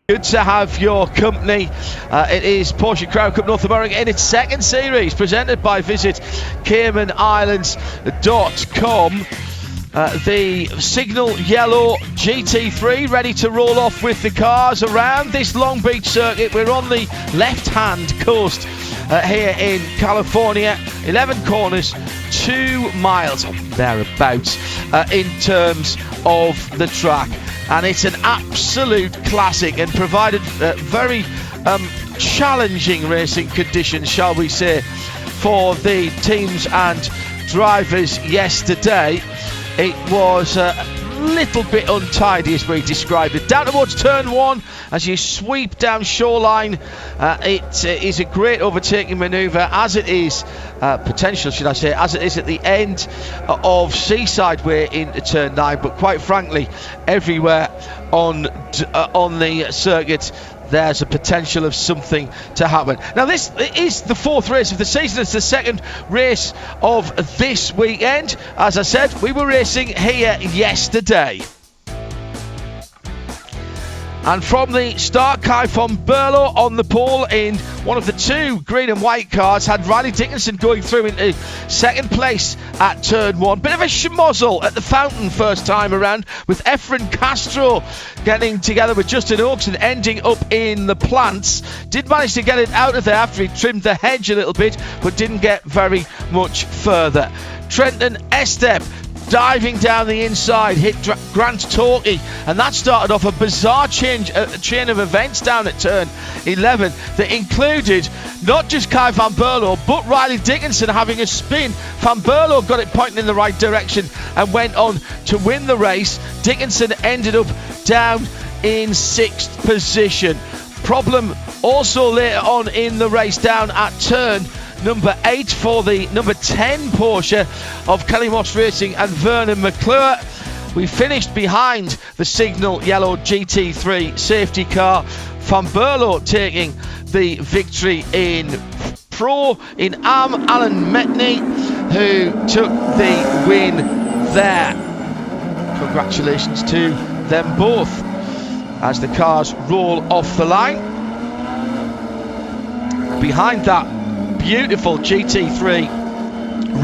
Good to have your company. It is Porsche Carrera Cup North America in its second series, presented by Visit Cayman Islands.com. The signal yellow GT3 ready to roll off with the cars around this Long Beach circuit. We're on the left-hand coast here in California. 11 corners, 2 miles or thereabouts in terms of the track. And it's an absolute classic and provided very challenging racing conditions, shall we say, for the teams and drivers yesterday. It was a little bit untidy, as we described it. Down towards turn 1, as you sweep down shoreline, it is a great overtaking manoeuvre, as it is potential, should I say, as it is at the end of Seaside Way into turn 9. But quite frankly, everywhere on the circuit, there's a potential of something to happen. Now, this is the 4th race of the season. It's the 2nd race of this weekend. As I said, we were racing here yesterday. And from the start, Kai von Berlo on the pole in one of the 2 green and white cars, had Riley Dickinson going through into second place at turn 1. Bit of a schmozzle at the fountain first time around, with Efren Castro getting together with Justin Oakes and ending up in the plants. Did manage to get it out of there after he trimmed the hedge a little bit, but didn't get very much further. Trenton Estep diving down the inside, hit Grant Torquay, and that started off a bizarre chain of events down at turn 11 that included not just Kai van Berlo but Riley Dickinson having a spin. Van Berlo got it pointing in the right direction and went on to win the race. Dickinson ended up down in 6th position. Problem also later on in the race down at turn number 8 for the number 10 Porsche of Kelly Moss Racing and Vernon McClure. We finished behind the signal yellow GT3 safety car. Van Berlo taking the victory in Pro in Alan Metney, who took the win there. Congratulations to them both as the cars roll off the line. Behind that beautiful GT3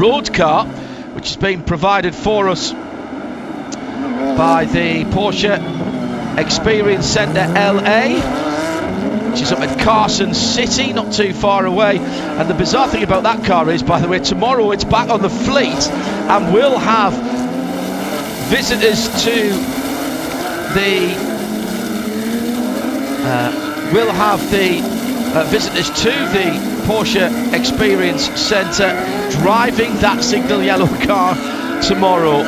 road car, which has been provided for us by the Porsche Experience Centre LA, which is up at Carson City, not too far away. And the bizarre thing about that car is, by the way, tomorrow it's back on the fleet, and we'll have visitors to the visitors to the Porsche Experience Centre driving that signal yellow car tomorrow.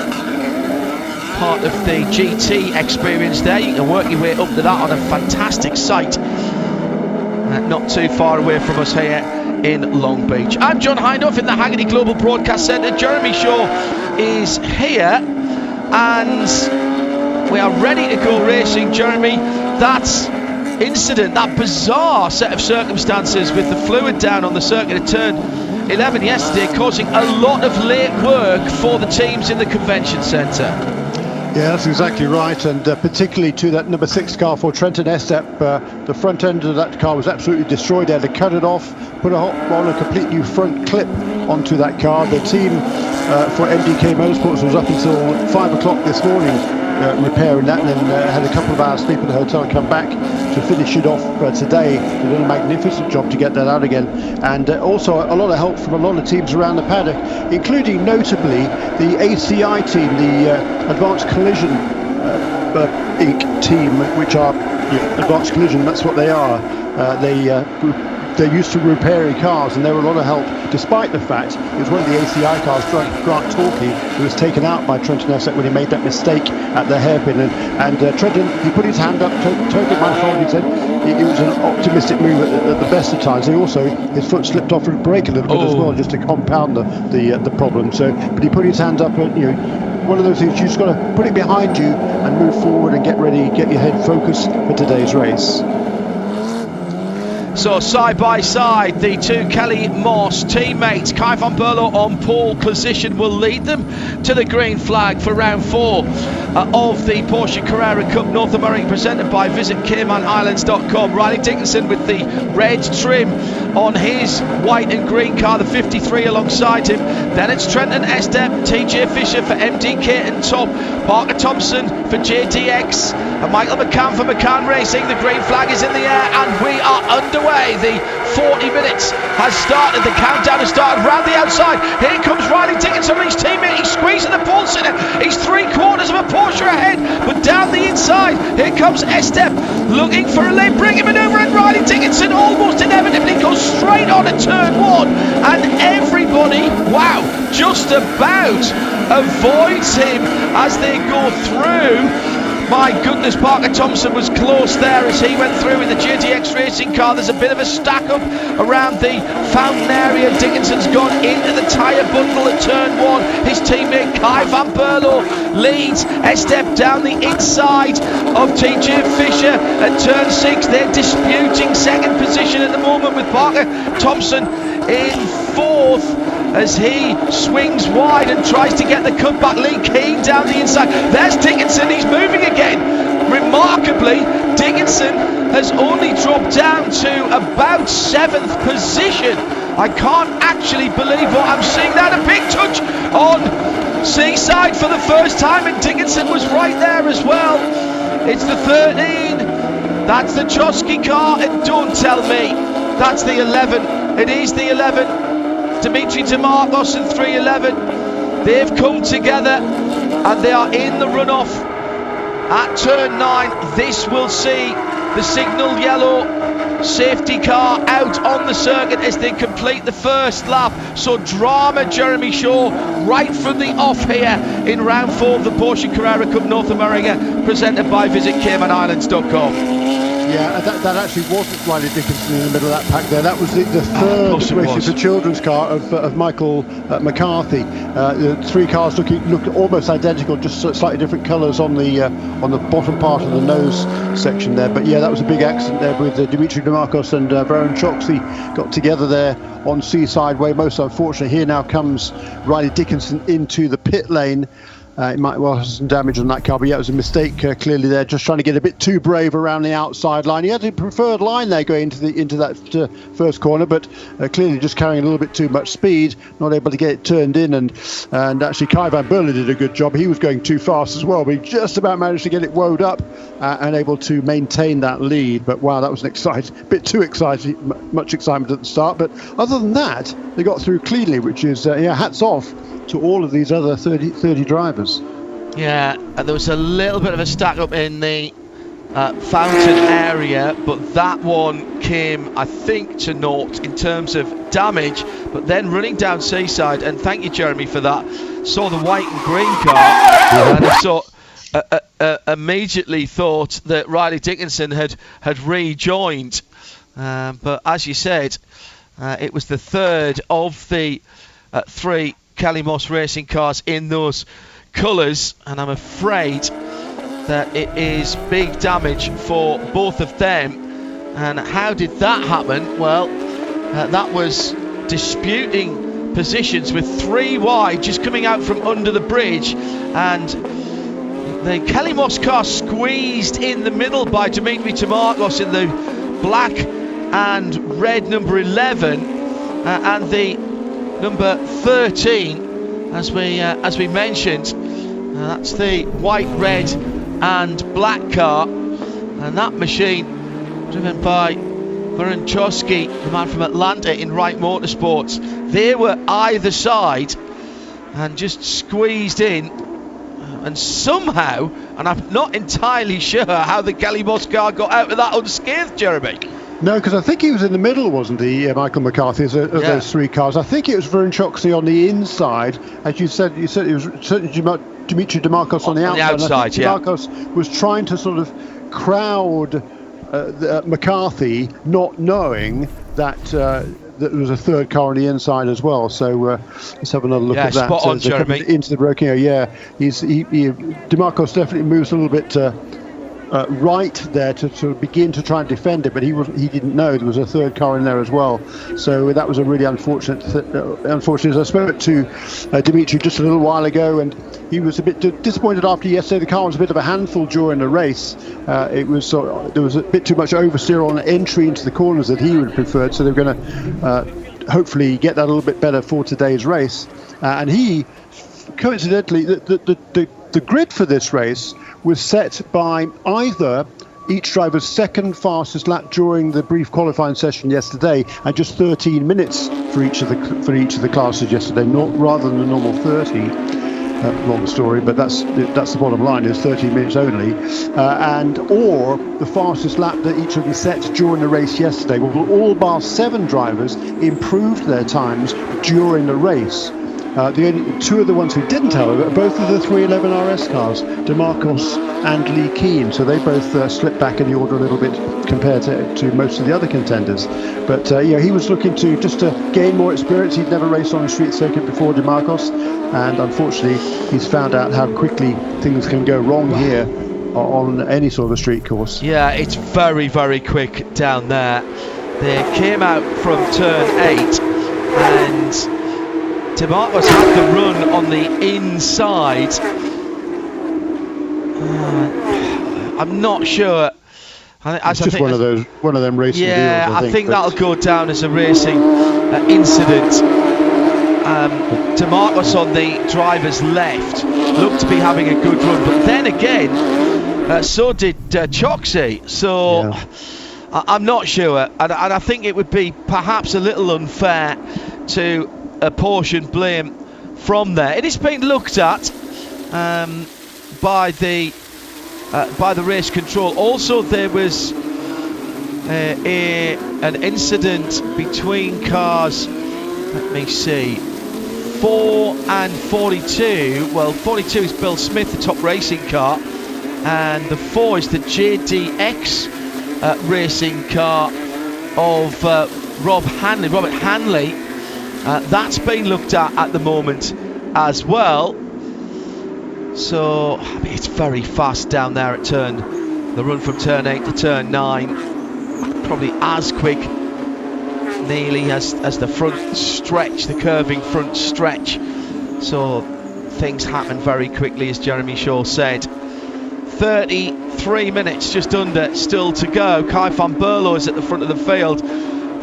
Part of the GT experience there. You can work your way up to that on a fantastic site not too far away from us here in Long Beach. I'm John Hindhaugh in the Haggerty Global Broadcast Centre. Jeremy Shaw is here and we are ready to go racing. Jeremy, that's incident, that bizarre set of circumstances with the fluid down on the circuit at turn 11 yesterday, causing a lot of late work for the teams in the convention centre. Yeah, that's exactly right, and particularly to that number 6 car for Trenton Estep. The front end of that car was absolutely destroyed. They had to cut it off, put on a complete new front clip onto that car. The team for MDK Motorsports was up until 5 o'clock this morning repairing that, and then had a couple of hours sleep in the hotel and come back to finish it off today. They did a magnificent job to get that out again, and also a lot of help from a lot of teams around the paddock, including notably the ACI team, the Advanced Collision Inc. team, which are Advanced Collision, that's what they are. They're used to repairing cars, and they were a lot of help, despite the fact it was one of the ACI cars, Grant Torquay, who was taken out by Trenton Estep when he made that mistake at the hairpin. And Trenton, he put his hand up, totally my fault, he said. It was an optimistic move at the best of times. He also, his foot slipped off the brake a little bit as well, just to compound the problem. So, but he put his hand up, and one of those things, you just got to put it behind you and move forward and get ready, get your head focused for today's race. So side by side, the two Kelly Moss teammates, Kai van Berlo on pole position, will lead them to the green flag for round 4 of the Porsche Carrera Cup North America, presented by visitCaymanislands.com. Riley Dickinson with the red trim on his white and green car, the 53 alongside him. Then it's Trenton Estep, TJ Fisher for MDK and top, Parker Thompson for JDX, and Michael McCann for McCann Racing. The green flag is in the air and we are underway. The 40 minutes has started. The countdown has started round the outside. Here comes Riley Dickinson and his teammate. He's squeezing the pole sitter. He's 3/4 of a Porsche ahead, but down the inside, here comes Estep looking for a lane breaking manoeuvre, and Riley Dickinson almost inevitably goes straight on at turn 1, and everybody, wow, just about avoids him as they go through. My goodness, Parker Thompson was close there as he went through with the JTX racing car. There's a bit of a stack up around the fountain area. Dickinson's gone into the tyre bundle at turn 1. His teammate Kai van Berlo leads Estep down the inside of TJ Fisher at turn 6. They're disputing second position at the moment, with Parker Thompson in 4th as he swings wide and tries to get the cutback. Lee Keane down the inside. There's Dickinson, he's moving again. Remarkably, Dickinson has only dropped down to about 7th position. I can't actually believe what I'm seeing now. A big touch on Seaside for the first time, and Dickinson was right there as well. It's the 13. That's the Chosky car, and don't tell me that's the 11. It is the 11. Dimitri DeMarcos in 311. They've come together and they are in the runoff at turn 9. This will see the signal yellow safety car out on the circuit as they complete the first lap. So drama, Jeremy Shaw, right from the off here in round 4 of the Porsche Carrera Cup North America, presented by visitCaymanislands.com. Yeah, that actually wasn't Riley Dickinson in the middle of that pack there. That was the third Racing for Children's car of Michael McCarthy. The 3 cars look almost identical, just slightly different colours on the bottom part of the nose section there. But yeah, that was a big accident there with Dimitri DeMarcos and Varun Choksi got together there on Seaside Way. Most unfortunately, here now comes Riley Dickinson into the pit lane. It might well have some damage on that car, but yeah, it was a mistake clearly there, just trying to get a bit too brave around the outside line. He had a preferred line there going into that first corner, but clearly just carrying a little bit too much speed, not able to get it turned in, and actually Kai van Berlo did a good job. He was going too fast as well, but he just about managed to get it woed up and able to maintain that lead. But wow, that was an bit too exciting, much excitement at the start, but other than that, they got through cleanly, which is hats off to all of these other 30 drivers. Yeah, there was a little bit of a stack up in the fountain area, but that one came, I think, to naught in terms of damage. But then running down Seaside, and thank you, Jeremy, for that, saw the white and green car, and I saw immediately thought that Riley Dickinson had rejoined, but as you said, it was the third of the 3 Kelly Moss racing cars in those colours, and I'm afraid that it is big damage for both of them. And how did that happen? Well, that was disputing positions with 3 wide just coming out from under the bridge, and the Kelly Moss car squeezed in the middle by Dimitri DeMarcos in the black and red number 11 and the number 13, as we mentioned, that's the white, red and black car, and that machine driven by Varun Choski, the man from Atlanta in Wright Motorsports. They were either side and just squeezed in, and somehow, and I'm not entirely sure how the Kelly Moss car got out of that unscathed, Jeremy. No, because I think he was in the middle, wasn't he, Michael McCarthy, of those 3 cars. I think it was Varun Choksi on the inside, as you said it was certainly Dimitri DeMarcos on the outside. DeMarcos was trying to sort of crowd McCarthy, not knowing that there was a 3rd car on the inside as well. So let's have another look at that. Spot on, Jeremy. Into the braking area, DeMarcos definitely moves a little bit right there to sort of begin to try and defend it, but he didn't know there was a third car in there as well. So that was a really unfortunate. Unfortunately, I spoke to Dimitri just a little while ago, and he was a bit disappointed after yesterday. The car was a bit of a handful during the race. There was a bit too much oversteer on entry into the corners that he would have preferred. So they're going to hopefully get that a little bit better for today's race. And he, coincidentally, the grid for this race was set by either each driver's second fastest lap during the brief qualifying session yesterday, and just 13 minutes for each of the classes yesterday, rather than the normal 30. Long story, but that's the bottom line, is 13 minutes only, or the fastest lap that each of them set during the race yesterday. Well, all bar 7 drivers improved their times during the race. The only 2 of the ones who didn't, however, are both of the 311 RS cars, DeMarcos and Lee Keane. So they both slipped back in the order a little bit compared to most of the other contenders. But he was looking to gain more experience. He'd never raced on a street circuit before, DeMarcos, and unfortunately he's found out how quickly things can go wrong here on any sort of a street course. Yeah, it's very, very quick down there. They came out from turn 8 and DeMarcos had the run on the inside. I'm not sure. It's just one of them racing deals. I think that'll go down as a racing incident. DeMarcos on the driver's left looked to be having a good run, but then again, so did Choxy. So yeah. I'm not sure, and I think it would be perhaps a little unfair to apportion blame from there. It is being looked at by the race control. Also, there was an incident between cars. Let me see. 4 and 42. Well, 42 is Bill Smith, the top racing car, and the 4 is the JDX racing car of Robert Hanley. That's been looked at the moment as well. So it's very fast down there at the run from turn 8 to turn 9. Probably as quick nearly as the front stretch, the curving front stretch. So things happen very quickly, as Jeremy Shaw said. 33 minutes just under still to go. Kai van Berlo is at the front of the field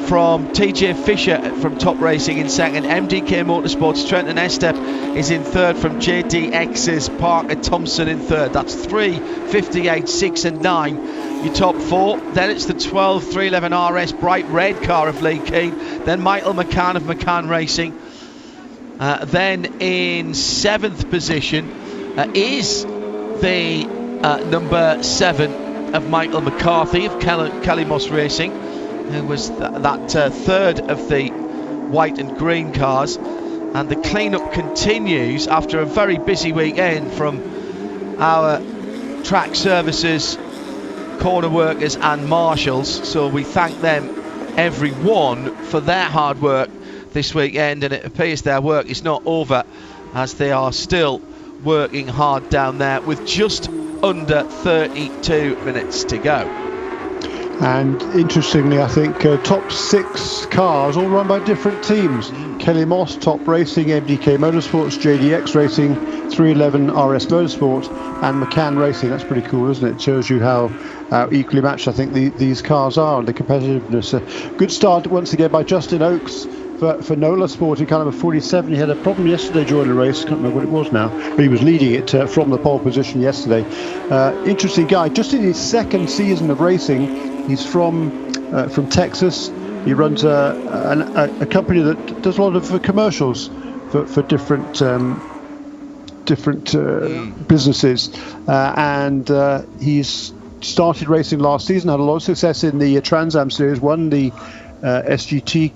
from TJ Fisher from Top Racing in second. MDK Motorsports Trenton Estep is in third from JDX's Parker Thompson in third. That's 3, 58, 6 and 9 your top 4. Then it's the 12 311 RS bright red car of Lee Keane, then Michael McCann of McCann Racing. Then in 7th position is the number 7 of Michael McCarthy of Kelly Moss Racing, who was that third of the white and green cars. And the clean-up continues after a very busy weekend from our track services, corner workers and marshals. So we thank them, everyone, for their hard work this weekend, and it appears their work is not over, as they are still working hard down there with just under 32 minutes to go. And interestingly, I think top 6 cars all run by different teams. Kelly Moss, Top Racing, MDK Motorsports, JDX Racing, 311 RS Motorsport, and McCann Racing. That's pretty cool, isn't it? It shows you how equally matched I think these cars are, and the competitiveness. Good start once again by Justin Oakes for Nola Sport in car number 47. He had a problem yesterday during the race. Can't remember what it was now, but he was leading it from the pole position yesterday. Interesting guy, just in his 2nd season of racing. He's from Texas. He runs a company that does a lot of commercials for different businesses, and he's started racing last season. Had a lot of success in the Trans Am series. Won the SGT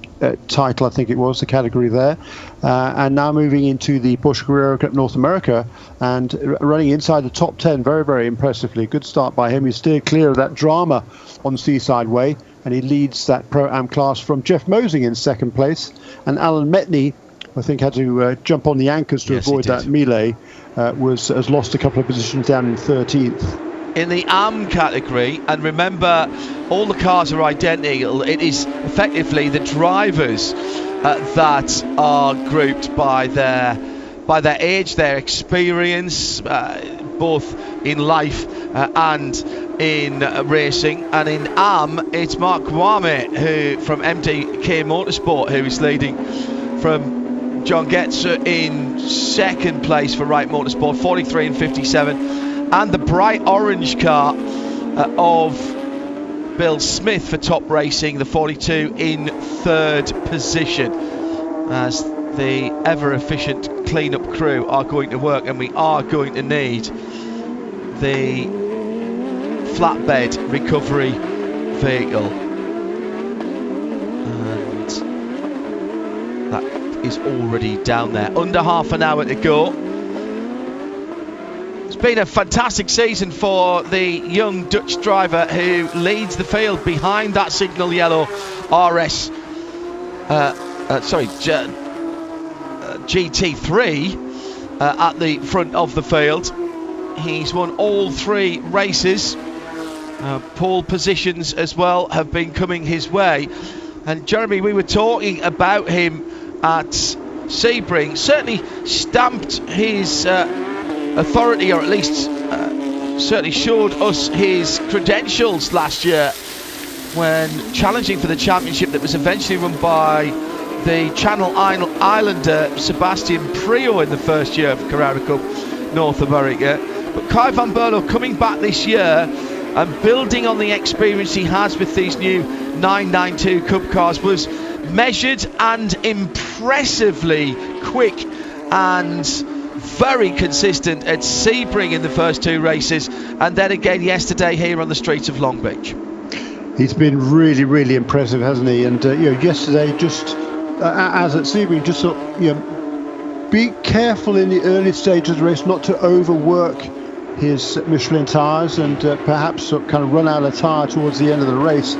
title, I think it was, the category there, and now moving into the Porsche Carrera Cup North America and running inside the top 10 very, very impressively. Good start by him. He steered clear of that drama on Seaside Way, and he leads that Pro-Am class from Jeff Mosing in 2nd place, and Alan Metney, I think, had to jump on the anchors to avoid that melee, has lost a couple of positions down in 13th. in the AM category, and remember, all the cars are identical. It is effectively the drivers that are grouped by their age, their experience, both in life and in racing. And in AM, it's Mark Kwame, who from MDK Motorsport, who is leading from John Getzer in second place for Wright Motorsport, 43 and 57, and the bright orange car of Bill Smith for Top Racing, the 42, in third position, as the ever efficient clean-up crew are going to work, and we are going to need the flatbed recovery vehicle, and that is already down there. Under half an hour to go. It's been a fantastic season for the young Dutch driver who leads the field behind that signal yellow RS GT3 at the front of the field. He's won all 3 races. Pole positions as well have been coming his way. And Jeremy, we were talking about him at Sebring, certainly stamped his authority, or at least certainly showed us his credentials last year when challenging for the championship that was eventually won by the Channel Islander Sebastian Prio in the first year of Carrera Cup North America. But Kai van Berlo coming back this year and building on the experience he has with these new 992 Cup cars was measured and impressively quick and very consistent at Sebring in the first 2 races, and then again yesterday here on the streets of Long Beach. He's been really, really impressive, hasn't he? And yesterday, just as at Sebring, just thought, be careful in the early stages of the race not to overwork his Michelin tyres and perhaps kind of run out of tyre towards the end of the race.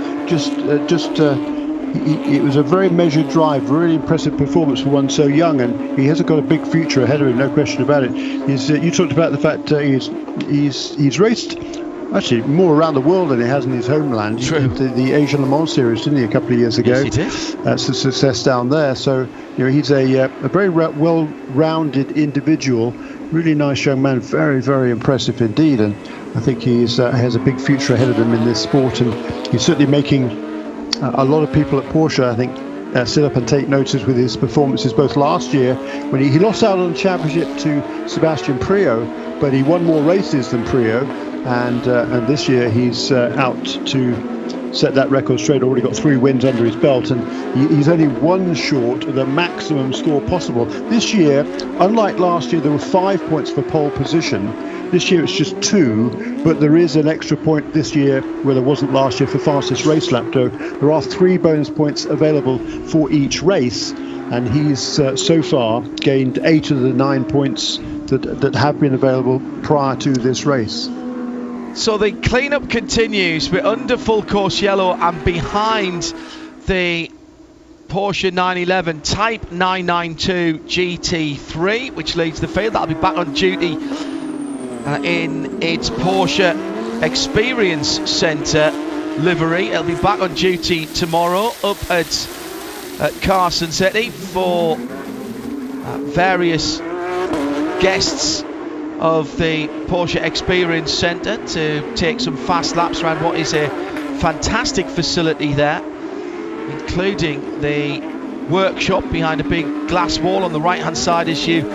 It was a very measured drive, really impressive performance for one so young, and he has got a big future ahead of him, no question about it. You talked about the fact he's raced actually more around the world than he has in his homeland. True. He did the Asian Le Mans series, didn't he, a couple of years ago? Yes, he did. That's a success down there. So he's a very well-rounded individual, really nice young man, very, very impressive indeed, and I think he has a big future ahead of him in this sport, and he's certainly making a lot of people at Porsche, I think, sit up and take notice with his performances, both last year when he lost out on the championship to Sebastian Prio, but he won more races than Prio, and this year he's out to set that record straight, already got 3 wins under his belt, and he's only 1 short of the maximum score possible. This year, unlike last year, there were 5 points for pole position. This year it's just 2, but there is an extra point this year where there wasn't last year for fastest race lap. There are 3 bonus points available for each race, and he's so far gained 8 of the 9 points that have been available prior to this race. So the clean-up continues. We're under full course yellow and behind the Porsche 911 Type 992 GT3, which leads the field. That'll be back on duty in its Porsche Experience Centre livery. It'll be back on duty tomorrow up at Carson City for various guests of the Porsche Experience Centre to take some fast laps around what is a fantastic facility there, including the workshop behind a big glass wall on the right hand side as you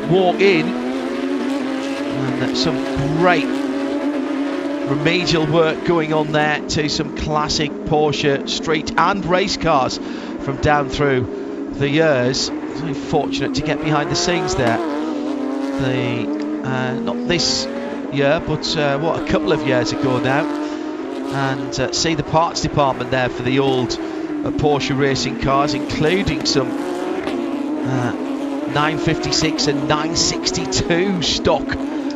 walk in, and some great remedial work going on there to some classic Porsche street and race cars from down through the years. Very fortunate to get behind the scenes there. Not this year, but a couple of years ago now, and see the parts department there for the old Porsche racing cars, including some 956 and 962 stock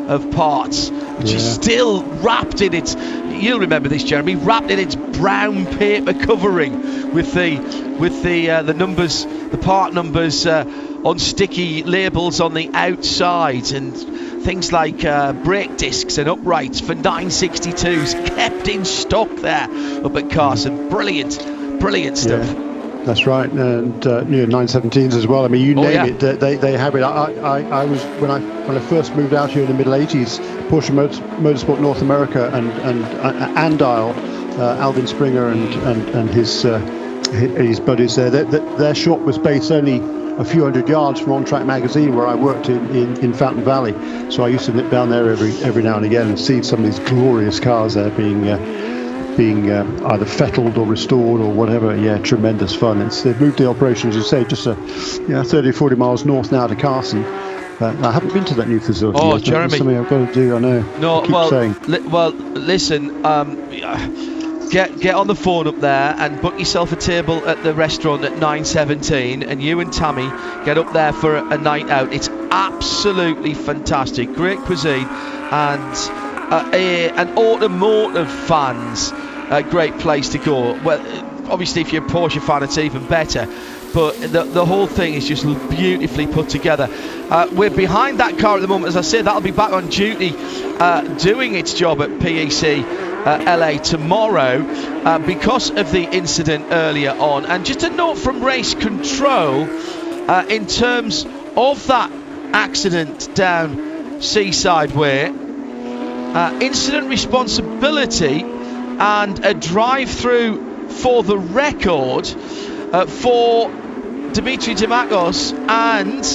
of parts, which is still wrapped in its, you'll remember this, Jeremy, wrapped in its brown paper covering with the numbers the part numbers on sticky labels on the outside, and things like brake discs and uprights for 962s kept in stock there up at Carson. Brilliant stuff. Yeah. That's right, and 917s as well. I mean, you name it, they have it. I was when I first moved out here in the middle '80s, Porsche Motorsport North America and Andile, Alvin Springer and his buddies there. Their shop was based only a few hundred yards from On Track Magazine, where I worked in Fountain Valley. So I used to nip down there every now and again and see some of these glorious cars there being either fettled or restored or whatever. Yeah, tremendous fun. They've moved the operation, as you say, just 30-40 miles north now to Carson. I haven't been to that new facility. Oh, yet. Jeremy, that's something I've got to do. I know. No, well, listen. Get on the phone up there and book yourself a table at the restaurant at 9:17, and you and Tammy get up there for a night out. It's absolutely fantastic, great cuisine, and an automotive fans, a great place to go. Well, obviously if you're a Porsche fan, it's even better, but the whole thing is just beautifully put together. We're behind that car at the moment. As I said, that'll be back on duty doing its job at PEC LA tomorrow because of the incident earlier on. And just a note from race control in terms of that accident down Seaside Way, incident responsibility and a drive-through for the record for Dimitri Dimakos and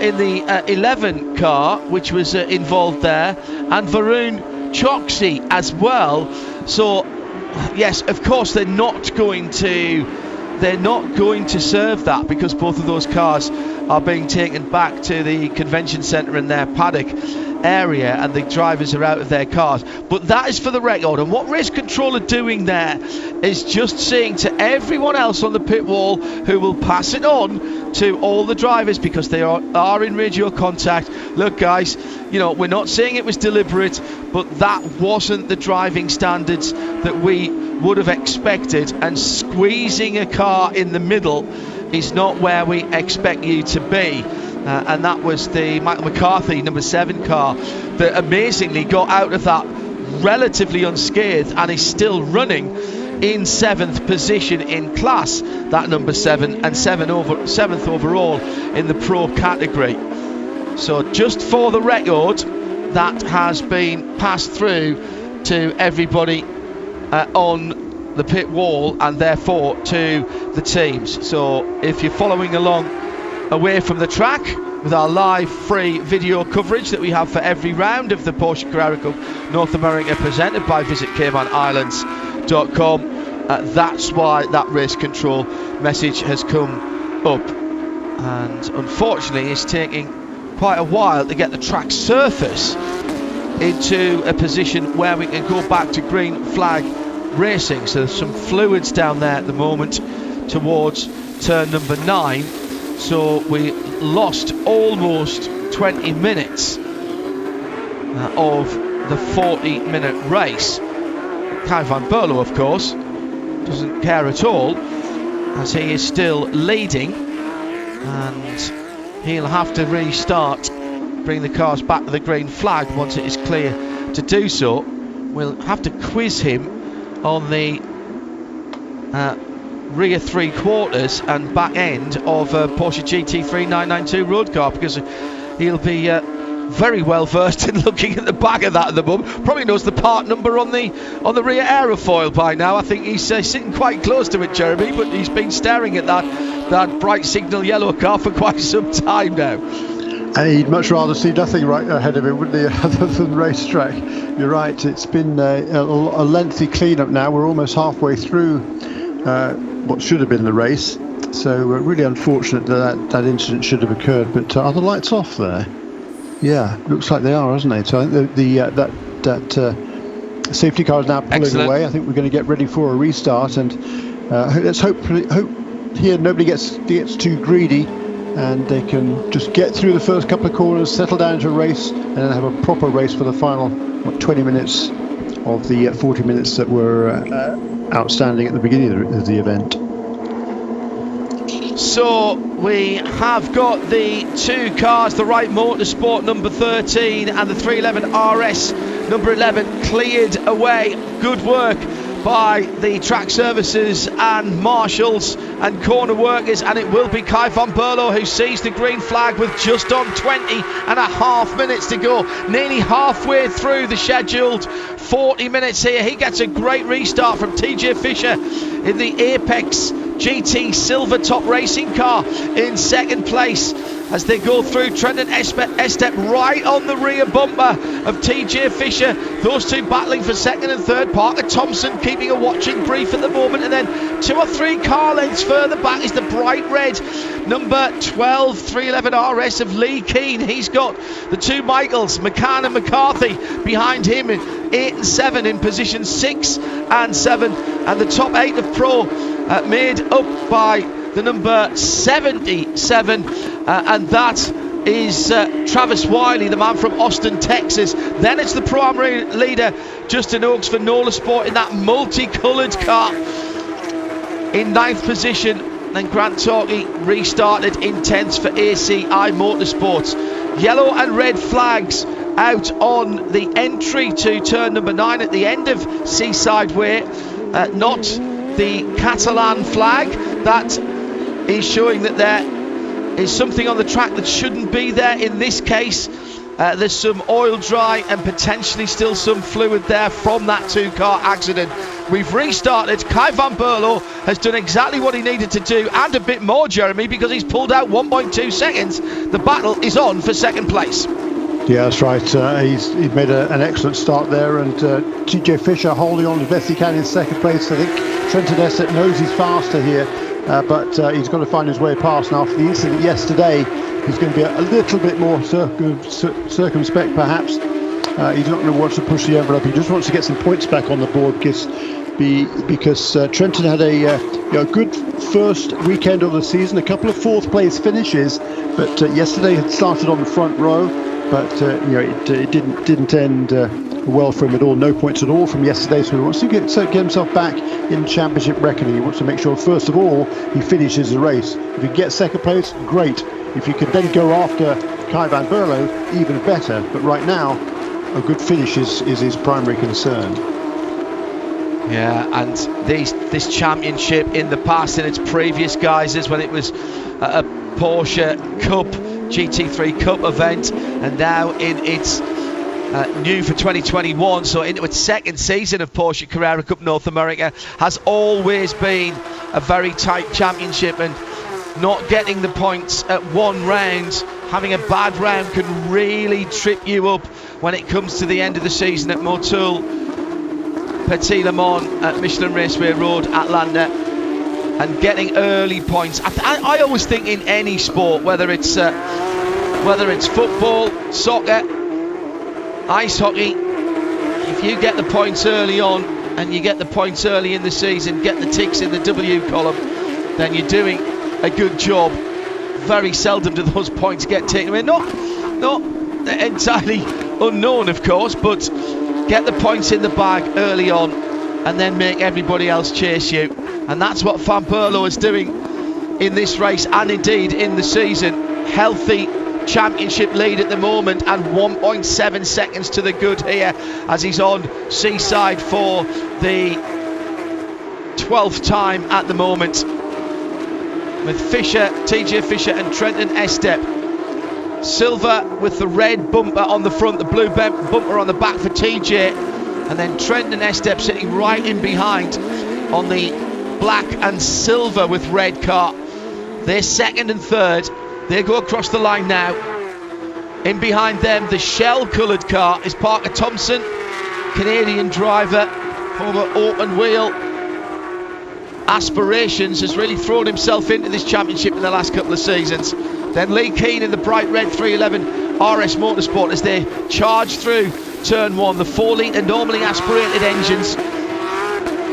in the 11 car, which was involved there, and Varun Choksi as well. So yes, of course they're not going to serve that, because both of those cars are being taken back to the convention centre in their paddock area, and the drivers are out of their cars. But that is for the record, and what race control are doing there is just saying to everyone else on the pit wall, who will pass it on to all the drivers because they are in radio contact, look guys, we're not saying it was deliberate, but that wasn't the driving standards that we would have expected, and squeezing a car in the middle is not where we expect you to be. And that was the Michael McCarthy number 7 car that amazingly got out of that relatively unscathed and is still running in 7th position in class, that number 7, and 7th overall in the pro category. So just for the record, that has been passed through to everybody on the pit wall, and therefore to the teams. So if you're following along away from the track with our live free video coverage that we have for every round of the Porsche Carrera Cup North America, presented by visitcaymanislands.com, that's why that race control message has come up, and unfortunately it's taking quite a while to get the track surface into a position where we can go back to green flag racing. So there's some fluids down there at the moment towards turn number 9. So we lost almost 20 minutes of the 40-minute race. Kai van Berlo, of course, doesn't care at all, as he is still leading, and he'll have to restart, bring the cars back to the green flag once it is clear to do so. We'll have to quiz him on the rear 3/4 and back end of Porsche GT3 992 road car, because he'll be very well versed in looking at the back of that at the moment. Probably knows the part number on the rear aerofoil by now. I think he's sitting quite close to it, Jeremy, but he's been staring at that bright signal yellow car for quite some time now. And he'd much rather see nothing right ahead of him, wouldn't he, other than racetrack. You're right, it's been a lengthy clean-up now. We're almost halfway through what should have been the race. So really unfortunate that incident should have occurred. But are the lights off there? Yeah, looks like they are, hasn't they? So I think that safety car is now pulling away. I think we're going to get ready for a restart, and let's hope here nobody gets too greedy, and they can just get through the first couple of corners, settle down into a race, and then have a proper race for the final 20 minutes of the 40 minutes that were outstanding at the beginning of the event. So we have got the two cars, the Wright Motorsport number 13 and the 311 RS number 11 cleared away. Good work by the track services and marshals and corner workers, and it will be Kai van Berlo who sees the green flag with just on 20.5 minutes to go, nearly halfway through the scheduled 40 minutes here. He gets a great restart from TJ Fisher in the Apex GT Silver Top racing car in second place as they go through. Trenton Estep right on the rear bumper of TJ Fisher. Those two battling for second and third. Parker Thompson keeping a watching brief at the moment, and then 2 or 3 car lengths further back is the bright red number 12 311 RS of Lee Keane. He's got the two Michaels, McCann and McCarthy, behind him in 8 and 7 in position 6 and 7, and the top 8 of Pro made up by the number 77, and that is Travis Wiley, the man from Austin, Texas. Then it's the primary leader, Justin Oakes for Nola Sport in that multicoloured car in 9th position. Then Grant Torquay restarted in 10th for ACI Motorsports. Yellow and red flags out on the entry to turn number 9 at the end of Seaside Way. Not the Catalan flag. That is showing that there is something on the track that shouldn't be there in this case. There's some oil dry and potentially still some fluid there from that 2-car accident. We've restarted. Kai van Berlo has done exactly what he needed to do and a bit more, Jeremy, because he's pulled out 1.2 seconds. The battle is on for second place. Yeah, that's right. He's made an excellent start there, and TJ Fisher holding on as best he can in second place. I think Trenton Estep knows he's faster here, but he's got to find his way past. And after the incident yesterday, he's going to be a little bit more circumspect, perhaps. He's not going to want to push the envelope. He just wants to get some points back on the board because Trenton had a good first weekend of the season, a couple of 4th place finishes, but yesterday had started on the front row. But it didn't end well for him at all. No points at all from yesterday. So he wants to get himself back in championship reckoning. He wants to make sure, first of all, he finishes the race. If he gets second place, great. If you can then go after Kai van Berlo, even better. But right now, a good finish is his primary concern. Yeah, and this championship in the past, in its previous guises, when it was a Porsche Cup GT3 Cup event, and now in its new for 2021, so into its second season of Porsche Carrera Cup North America, has always been a very tight championship, and not getting the points at one round, having a bad round, can really trip you up when it comes to the end of the season at Motul Petit Le Mans at Michelin Raceway Road, Atlanta. And getting early points. I always think in any sport, whether it's football, soccer, ice hockey, if you get the points early on and you get the points early in the season, get the ticks in the W column, then you're doing a good job. Very seldom do those points get taken away. Not entirely unknown, of course, but get the points in the bag early on and then make everybody else chase you. And that's what Van Berlo is doing in this race and indeed in the season. Healthy championship lead at the moment and 1.7 seconds to the good here as he's on Seaside for the 12th time at the moment, with Fisher, TJ Fisher and Trenton Estep. Silver with the red bumper on the front, the blue bumper on the back for TJ, and then Trenton Estep sitting right in behind on the black and silver with red car. They're second and third. They go across the line now. In behind them, the shell coloured car is Parker Thompson, Canadian driver, over open wheel aspirations, has really thrown himself into this championship in the last couple of seasons. Then Lee Keane in the bright red 311 RS Motorsport as they charge through turn 1. The 4-litre normally aspirated engines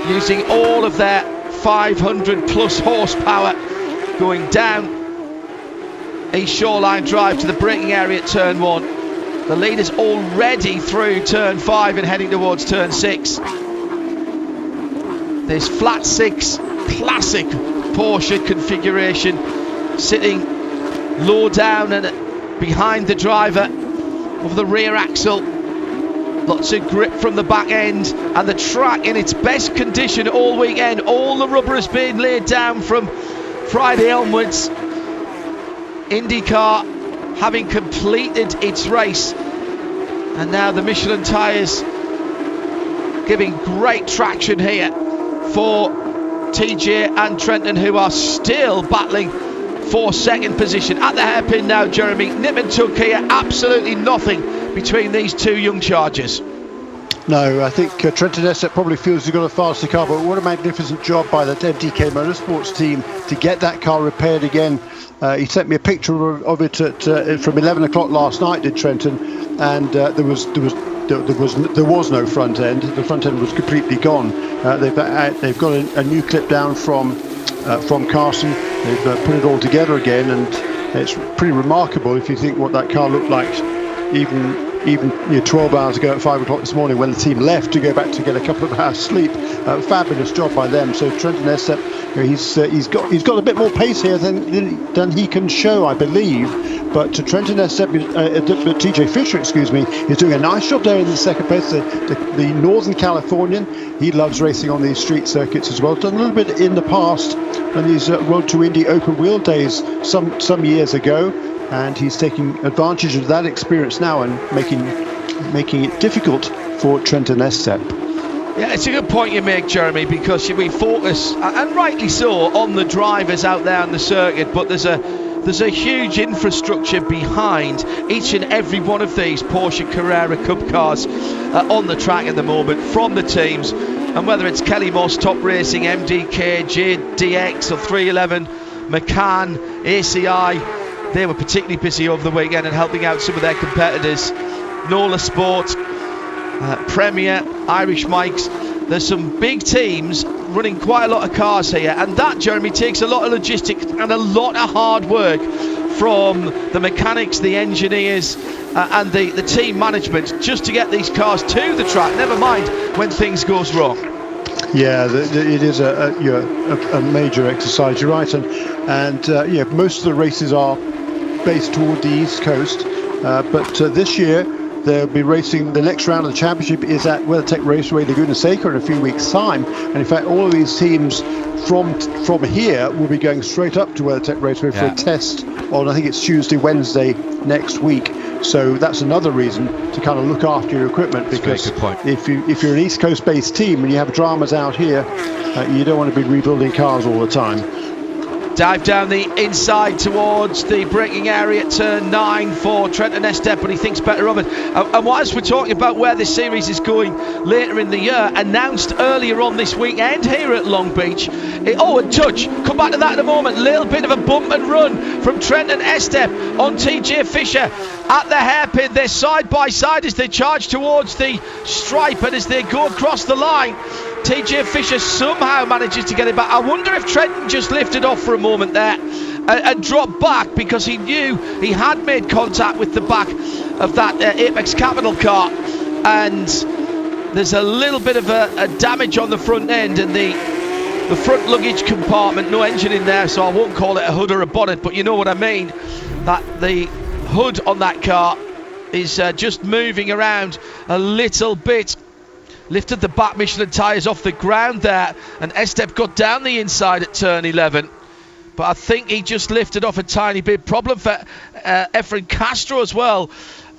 using all of their 500 plus horsepower, going down a shoreline drive to the braking area at turn 1. The leader's already through turn 5 and heading towards turn 6. This flat 6 classic Porsche configuration, sitting low down and behind the driver of the rear axle. Lots of grip from the back end, and the track in its best condition all weekend. All the rubber has been laid down from Friday onwards. IndyCar having completed its race, and now the Michelin tyres giving great traction here for TJ and Trenton, who are still battling for second position. At the hairpin now, Jeremy, nip and tuck here, absolutely nothing between these two young chargers. No, I think Trenton Estep probably feels he's got a faster car, but what a magnificent job by the MTK Motorsports team to get that car repaired again. He sent me a picture of it from 11 o'clock last night, did Trenton, and there was no front end. The front end was completely gone. They've got a new clip down from Carson. They've put it all together again, and it's pretty remarkable if you think what that car looked like even 12 hours ago at 5 o'clock this morning when the team left to go back to get a couple of hours sleep. Fabulous job by them. So Trenton Estep, he's got a bit more pace here than he can show, I believe. But Trenton Estep, TJ Fisher, is doing a nice job there in the second place. The Northern Californian, he loves racing on these street circuits as well. Done a little bit in the past on these Road to Indy open wheel days some years ago. And he's taking advantage of that experience now and making it difficult for Trenton Estep. Yeah, it's a good point you make, Jeremy, because we focus, and rightly so, on the drivers out there on the circuit, but there's a huge infrastructure behind each and every one of these Porsche Carrera Cup cars on the track at the moment from the teams. And whether it's Kelly Moss, Top Racing, MDK, JDX or 311, McCann, ACI, they were particularly busy over the weekend and helping out some of their competitors. Nola Sport, Premier, Irish Mikes. There's some big teams running quite a lot of cars here, and that, Jeremy, takes a lot of logistics and a lot of hard work from the mechanics, the engineers and the team management just to get these cars to the track, never mind when things goes wrong. Yeah, it is a major exercise, you're right, and most of the races are based toward the East Coast, but this year they'll be racing. The next round of the championship is at WeatherTech Raceway Laguna Seca in a few weeks' time, and in fact all of these teams from here will be going straight up to WeatherTech Raceway for a test on, I think it's Tuesday, Wednesday next week. So that's another reason to kind of look after your equipment, because if you're an East Coast based team and you have dramas out here, you don't want to be rebuilding cars all the time. Dive down the inside towards the braking area at turn 9 for Trenton Estep, but he thinks better of it. And whilst we're talking about where this series is going later in the year, announced earlier on this weekend here at Long Beach. And touch, come back to that in a moment. Little bit of a bump and run from Trenton Estep on TJ Fisher at the hairpin. They're side by side as they charge towards the stripe, and as they go across the line, TJ Fisher somehow manages to get it back. I wonder if Trenton just lifted off for a moment there and dropped back because he knew he had made contact with the back of that Apex Capital car, and there's a little bit of a damage on the front end and the front luggage compartment. No engine in there, so I won't call it a hood or a bonnet, but you know what I mean, that the hood on that car is just moving around a little bit. Lifted the back Michelin tyres off the ground there, and Estep got down the inside at turn 11, but I think he just lifted off a tiny bit. Problem for Efren Castro as well,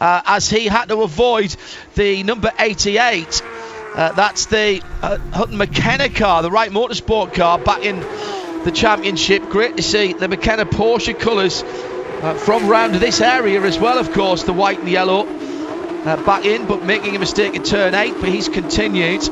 as he had to avoid the number 88. That's the Hutton McKenna car, the Wright Motorsport car back in the championship. Great to see the McKenna Porsche colours from round this area as well, of course, the white and yellow. Back in, but making a mistake at turn 8, but he's continued.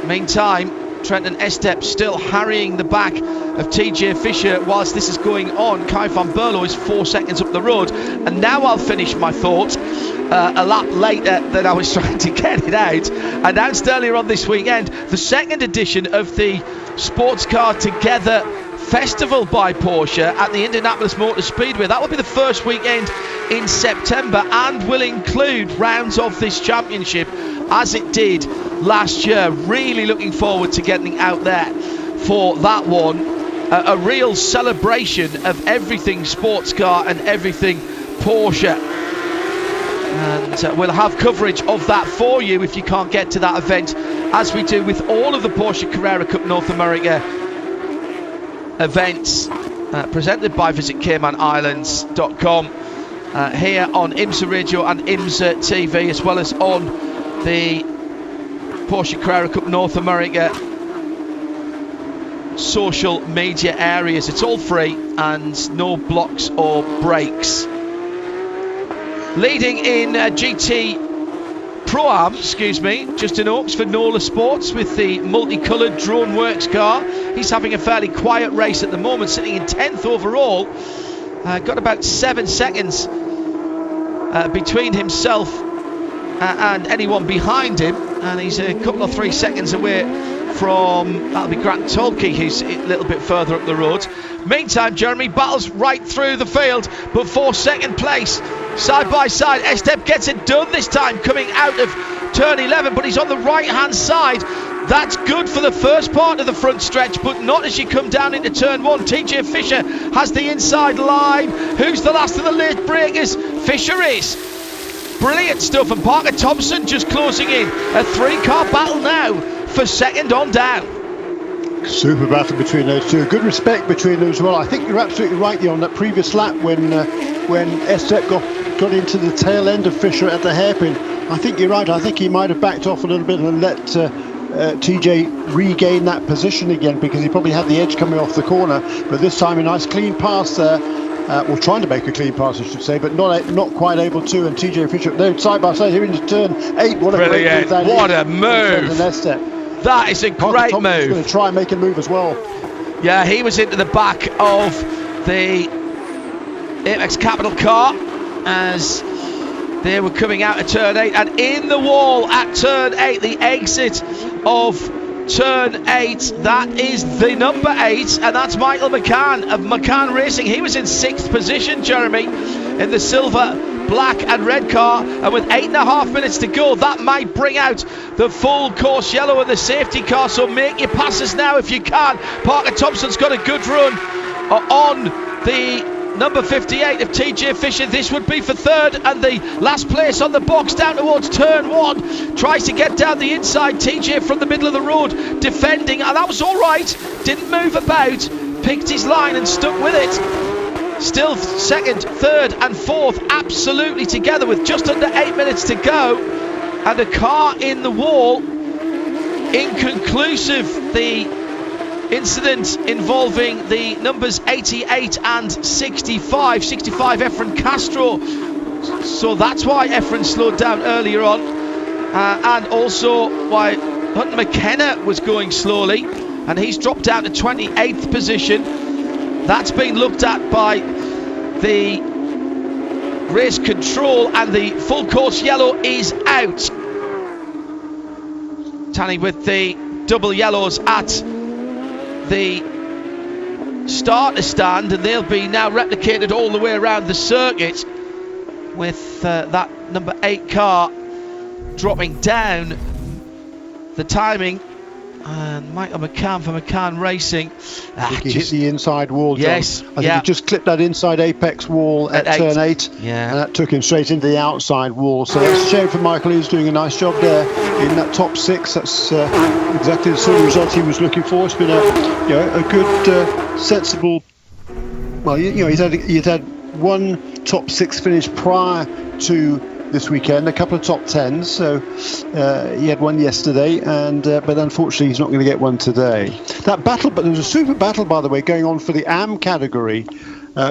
Meantime, Trenton Estep still harrying the back of TJ Fisher whilst this is going on. Kai van Berlo is 4 seconds up the road, and now I'll finish my thought a lap later than I was trying to get it out. Announced earlier on this weekend, the second edition of the Sports Car Together Festival by Porsche at the Indianapolis Motor Speedway. That will be the first weekend in September and will include rounds of this championship as it did last year. Really looking forward to getting out there for that one. a real celebration of everything sports car and everything Porsche. And we'll have coverage of that for you if you can't get to that event, as we do with all of the Porsche Carrera Cup North America events presented by Visit CaymanIslands.com here on IMSA Radio and IMSA TV, as well as on the Porsche Carrera Cup North America social media areas. It's all free and no blocks or breaks. Leading in GT Pro-Am, Justin Oakes for Nola Sports with the multicoloured Drone Works car. He's having a fairly quiet race at the moment, sitting in 10th overall. Got about 7 seconds between himself and anyone behind him, and he's a couple of 3 seconds away from, that'll be Grant Tolke, who's a little bit further up the road. Meantime, Jeremy battles right through the field, but for second place, side by side. Estep gets it done this time, coming out of turn 11, but he's on the right hand side. That's good for the first part of the front stretch, but not as you come down into turn 1. TJ Fisher has the inside line. Who's the last of the late breakers? Fisher is. Brilliant stuff, and Parker Thompson just closing in. A 3-car battle now for second on down. Super battle between those two. Good respect between them as well. I think you're absolutely right there on that previous lap when Estep got into the tail end of Fisher at the hairpin. I think you're right. I think he might have backed off a little bit and let TJ regain that position again, because he probably had the edge coming off the corner. But this time a nice clean pass there. Well, trying to make a clean pass, I should say, but not quite able to. And TJ Fisher, they're side by side here into turn 8. What a great move that is. What a move! That is a great move. He's going to try and make a move as well. Yeah, he was into the back of the Apex Capital car as they were coming out of turn 8, and in the wall at turn 8, the exit of turn 8, that is the number 8, and that's Michael McCann of McCann Racing. He was in 6th position, Jeremy, in the silver, black and red car, and with 8.5 minutes to go, that might bring out the full course yellow and the safety car. So make your passes now if you can. Parker Thompson's got a good run on the number 58 of TJ Fisher. This would be for third, and the last place on the box down towards turn 1. Tries to get down the inside. TJ from the middle of the road defending, and that was all right. Didn't move about, picked his line and stuck with it. Still second, third and fourth absolutely together with just under 8 minutes to go, and a car in the wall. Inconclusive, the incident involving the numbers 88 and 65 Efren Castro, so that's why Efren slowed down earlier on, and also why Hutton McKenna was going slowly, and he's dropped down to 28th position. That's been looked at by the race control, and the full course yellow is out. Tanny with the double yellows at the starter stand, and they'll be now replicated all the way around the circuit, with that number 8 car dropping down the timing. And Michael McCann for McCann Racing. He hit the inside wall, John. Yes, I think he just clipped that inside apex wall at turn 8. Yeah. And that took him straight into the outside wall. So that's a shame for Michael. He's doing a nice job there in that top 6. That's exactly the sort of result he was looking for. It's been a good, sensible. Well, he'd had one top 6 finish prior to this weekend, a couple of top 10s, so he had one yesterday, and but unfortunately he's not going to get one today. That battle, but there's a super battle, by the way, going on for the AM category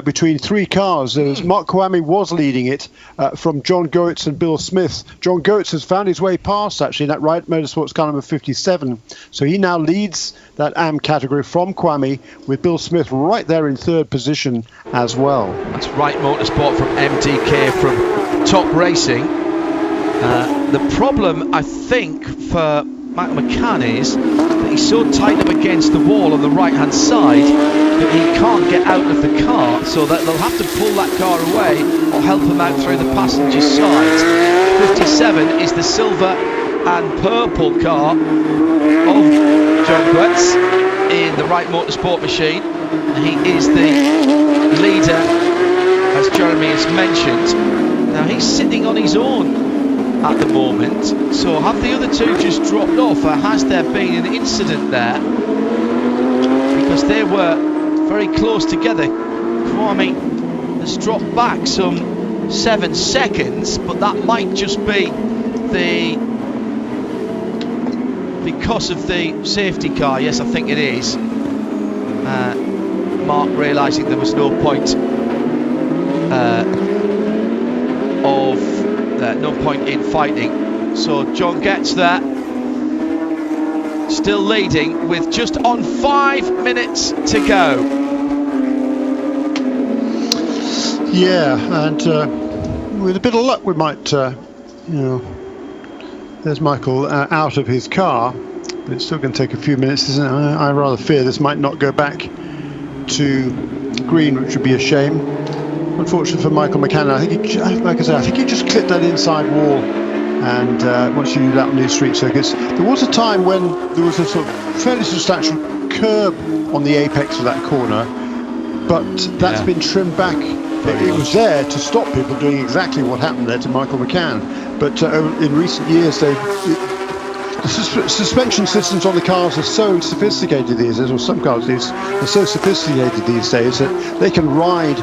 between 3 cars. Mark Kwame was leading it from John Goetz and Bill Smith. John Goetz has found his way past, actually, in that Wright Motorsports car number 57, so he now leads that AM category from Kwame, with Bill Smith right there in 3rd position as well. That's Wright Motorsport from MDK from Top Racing. The problem, I think, for Michael McCann is that he's so tight up against the wall on the right hand side that he can't get out of the car, so that they'll have to pull that car away or help him out through the passenger side. 57 is the silver and purple car of John Goetz in the Wright Motorsport machine. He is the leader, as Jeremy has mentioned. Now he's sitting on his own at the moment, so have the other two just dropped off, or has there been an incident there? Because they were very close together. Kwame has dropped back some 7 seconds, but that might just be because of the safety car. Yes, I think it is. Mark realising there was no point no point in fighting. So John gets there, still leading with just on 5 minutes to go. Yeah, and with a bit of luck, we might, there's Michael out of his car, but it's still going to take a few minutes, isn't it? I rather fear this might not go back to green, which would be a shame. Unfortunately for Michael McCann, I think he just clipped that inside wall, and once you do that on these street circuits, there was a time when there was a sort of fairly substantial curb on the apex of that corner, but that's been trimmed back. It was there to stop people doing exactly what happened there to Michael McCann, but in recent years the suspension systems on the cars are so sophisticated these days, or some cars are so sophisticated these days, that they can ride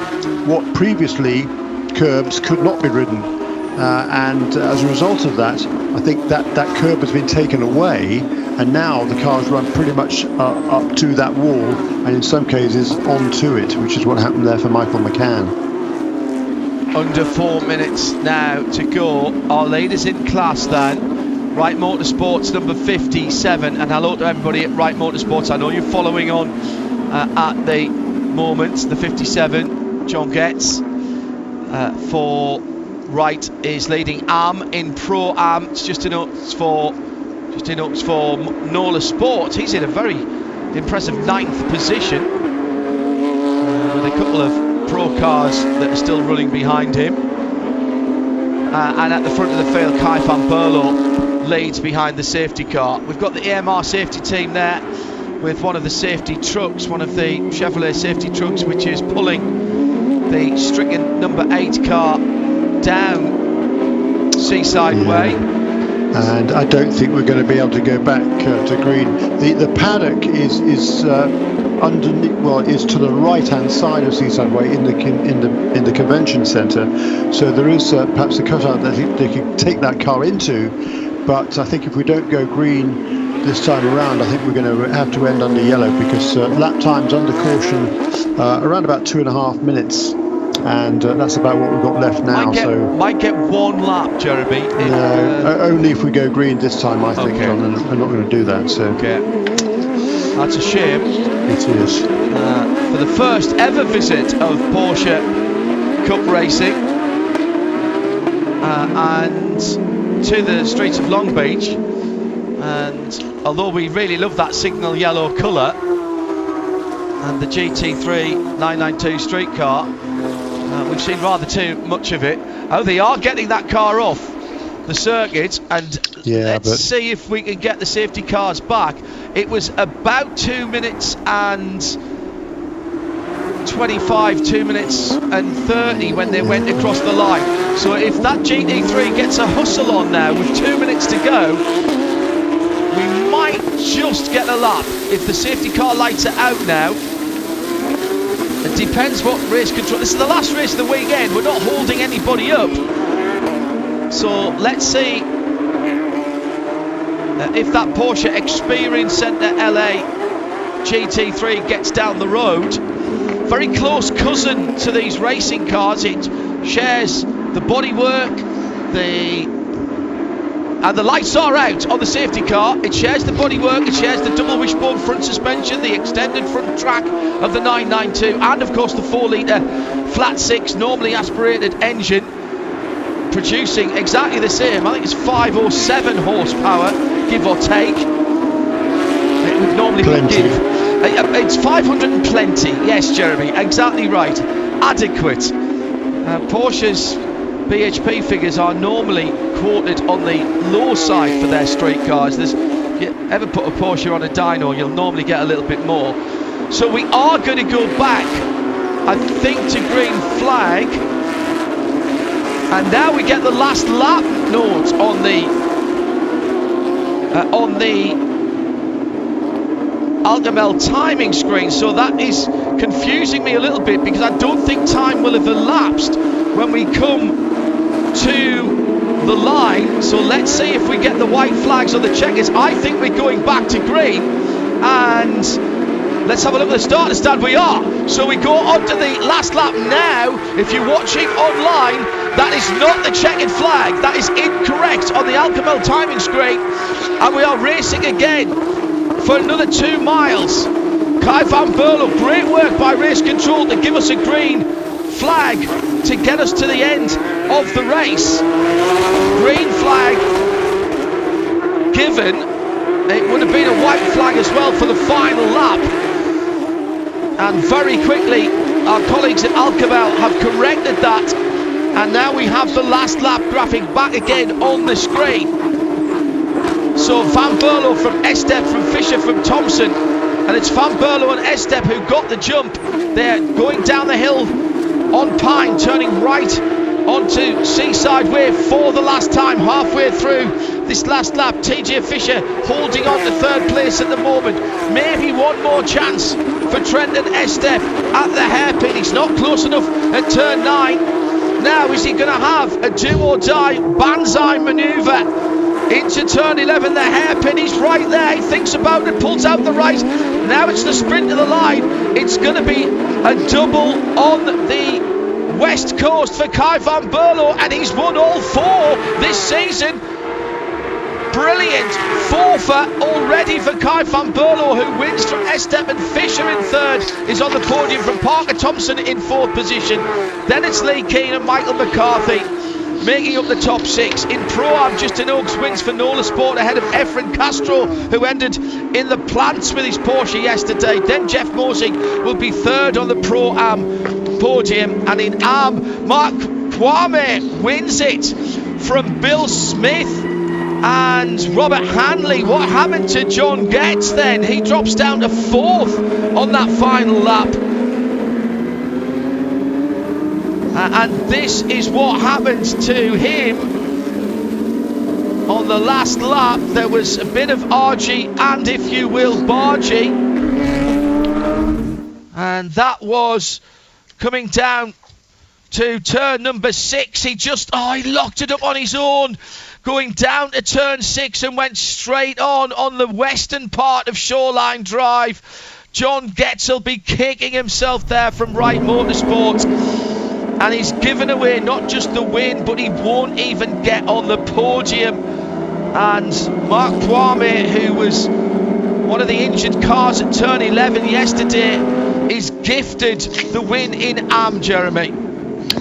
what previously curbs could not be ridden, and as a result of that, I think that curb has been taken away, and now the cars run pretty much up to that wall, and in some cases onto it, which is what happened there for Michael McCann. Under 4 minutes now to go. Our leaders in class then. Wright Motorsports number 57, and hello to everybody at Wright Motorsports. I know you're following on at the moment. The 57, John Getz for Wright is leading AM in Pro Am. It's just in notes for Nola Sports. He's in a very impressive 9th position with a couple of pro cars that are still running behind him. And at the front of the field, Kai van Berlo leads behind the safety car. We've got the AMR safety team there with one of the safety trucks, one of the Chevrolet safety trucks, which is pulling the stricken number 8 car down Seaside Way. And I don't think we're going to be able to go back to green. The paddock is underneath, well, is to the right-hand side of Seaside Way in the convention centre. So there is perhaps a cutout that they could take that car into. But I think if we don't go green this time around, I think we're going to have to end under yellow, because lap times under caution around about 2.5 minutes, and that's about what we've got left now. Might get one lap, Jeremy. Only if we go green this time, I think. Okay. John, I'm not going to do that. So that's a shame. It is. For the first ever visit of Porsche Cup Racing and to the streets of Long Beach, and although we really love that signal yellow colour and the GT3 992 street car, we've seen rather too much of it. Oh, they are getting that car off the circuit, and let's see if we can get the safety cars back. It was about 2 minutes and 25, 2 minutes and 30 when they went across the line. So if that GT3 gets a hustle on now with 2 minutes to go, we might just get a lap. If the safety car lights are out now, it depends what race control. This is the last race of the weekend. We're not holding anybody up. So let's see if that Porsche Experience Centre LA GT3 gets down the road. Very close cousin to these racing cars. It shares the bodywork, and the lights are out on the safety car. It shares the bodywork, it shares the double wishbone front suspension, the extended front track of the 992, and of course the 4-litre flat 6 normally aspirated engine, producing exactly the same. I think it's 5 or 7 horsepower, give or take. It would normally give. It's 500 and plenty. Yes, Jeremy, exactly right. Adequate. Porsche's BHP figures are normally quoted on the low side for their street cars. You ever put a Porsche on a dyno, you'll normally get a little bit more. So we are going to go back, I think, to green flag. And now we get the last lap note on the Alcamel timing screen. So that is confusing me a little bit, because I don't think time will have elapsed when we come to the line. So let's see if we get the white flags on the checkers. I think we're going back to green, and let's have a look at the starting stand. We are. So we go on to the last lap now. If you're watching online, that is not the checkered flag. That is incorrect on the Alcamel timing screen. And we are racing again for another 2 miles. Kai van Berlo, great work by race control to give us a green flag to get us to the end of the race. Green flag given. It would have been a white flag as well for the final lap. And very quickly, our colleagues at Alcamel have corrected that. And now we have the last lap graphic back again on the screen. So Van Berlo from Estep, from Fisher, from Thompson. And it's Van Berlo and Estep who got the jump. They're going down the hill on Pine, turning right onto Seaside Way for the last time, halfway through this last lap. TJ Fisher holding on to third place at the moment. Maybe one more chance for Trenton Estep at the hairpin. He's not close enough at turn 9. Now is he going to have a do or die banzai manoeuvre into turn 11? The hairpin, he's right there. He thinks about it, pulls out the right. Now it's the sprint to the line. It's going to be a double on the West Coast for Kai van Berlo, and he's won all 4 this season. Brilliant forfeit already for Kai van Berlo, who wins from Estep, and Fisher in third is on the podium from Parker Thompson in 4th position. Then it's Lee Keane and Michael McCarthy making up the top 6. In Pro-Am, Justin Oaks wins for Nola Sport ahead of Efren Castro, who ended in the plants with his Porsche yesterday. Then Jeff Mosing will be third on the Pro-Am podium. And in Am, Mark Kwame wins it from Bill Smith and Robert Hanley. What happened to John Getz then? He drops down to 4th on that final lap. And this is what happened to him on the last lap. There was a bit of argy and, if you will, bargy. And that was coming down to turn number 6. He locked it up on his own, going down to turn 6 and went straight on the western part of Shoreline Drive. John Getz will be kicking himself there from Wright Motorsport. And he's given away not just the win, but he won't even get on the podium. And Mark Kwame, who was one of the injured cars at turn 11 yesterday, is gifted the win in Am, Jeremy.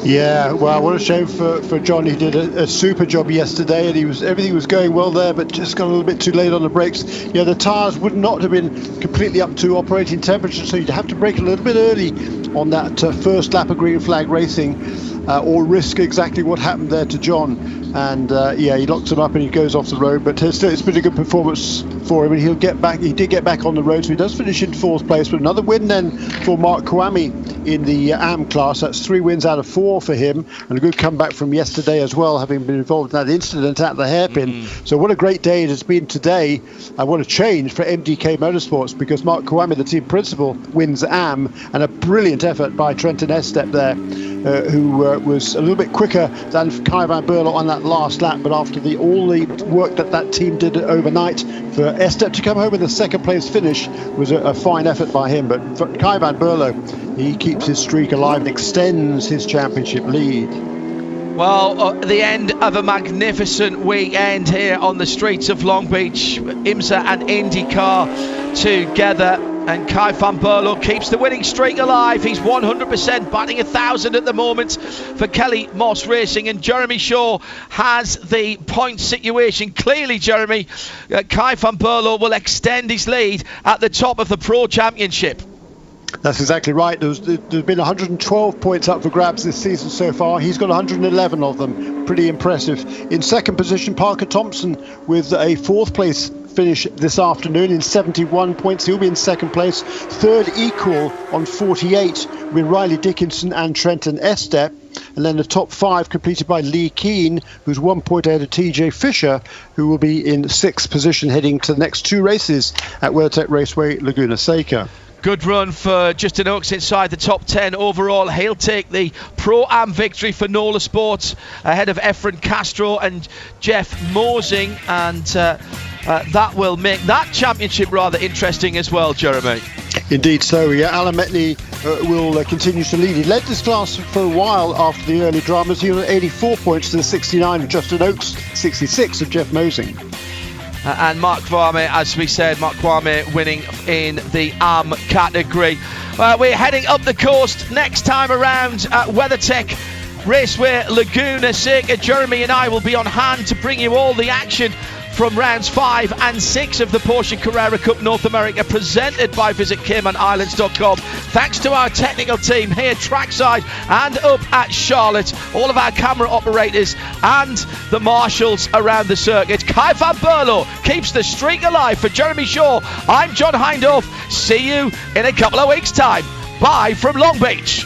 Yeah, well, what a shame for John. He did a super job yesterday, and everything was going well there, but just got a little bit too late on the brakes. Yeah, the tyres would not have been completely up to operating temperature, so you'd have to brake a little bit early on that first lap of green flag racing, or risk exactly what happened there to John. And yeah, he locks him up and he goes off the road, but it's been a good performance for him, and he'll get back. He did get back on the road, so he does finish in 4th place. But another win then for Mark Kwame in the AM class. That's 3 wins out of 4 for him, and a good comeback from yesterday as well, having been involved in that incident at the hairpin. So what a great day it has been today, and what a change for MDK Motorsports, because Mark Kwame, the team principal, wins AM, and a brilliant effort by Trenton Estep there, who was a little bit quicker than Kai van Berlo on that last lap. But after all the work that team did overnight, for Estep to come home with a 2nd place finish was a fine effort by him. But for Kai van Berlo, he keeps his streak alive and extends his championship lead. Well, the end of a magnificent weekend here on the streets of Long Beach. IMSA and IndyCar together, and Kai van Berlo keeps the winning streak alive. He's 100%, batting 1,000 at the moment for Kelly Moss Racing, and Jeremy Shaw has the point situation. Clearly, Jeremy, Kai van Berlo will extend his lead at the top of the Pro Championship. That's exactly right. There's been 112 points up for grabs this season so far. He's got 111 of them. Pretty impressive. In 2nd position, Parker Thompson with a 4th place finish this afternoon in 71 points. He'll be in second place. Third equal on 48 with Riley Dickinson and Trenton Estep. And then the top 5 completed by Lee Keane, who's 1 point ahead of TJ Fisher, who will be in 6th position heading to the next 2 races at WeatherTech Raceway, Laguna Seca. Good run for Justin Oakes inside the top 10 overall. He'll take the Pro-Am victory for Nola Sports ahead of Efren Castro and Jeff Mosing, and that will make that championship rather interesting as well, Jeremy. Indeed so, yeah. Alan Metney will continue to lead. He led this class for a while after the early dramas. He was 84 points to the 69 of Justin Oakes, 66 of Jeff Mosing. And Mark Kwame, as we said, Mark Kwame winning in the AM category. We're heading up the coast next time around at WeatherTech Raceway Laguna Seca. Jeremy and I will be on hand to bring you all the action from rounds 5 and 6 of the Porsche Carrera Cup North America, presented by VisitCaymanIslands.com. Thanks to our technical team here trackside and up at Charlotte, all of our camera operators and the marshals around the circuit. Kai van Berlo keeps the streak alive. For Jeremy Shaw, I'm John Hindhaugh. See you in a couple of weeks' time. Bye from Long Beach.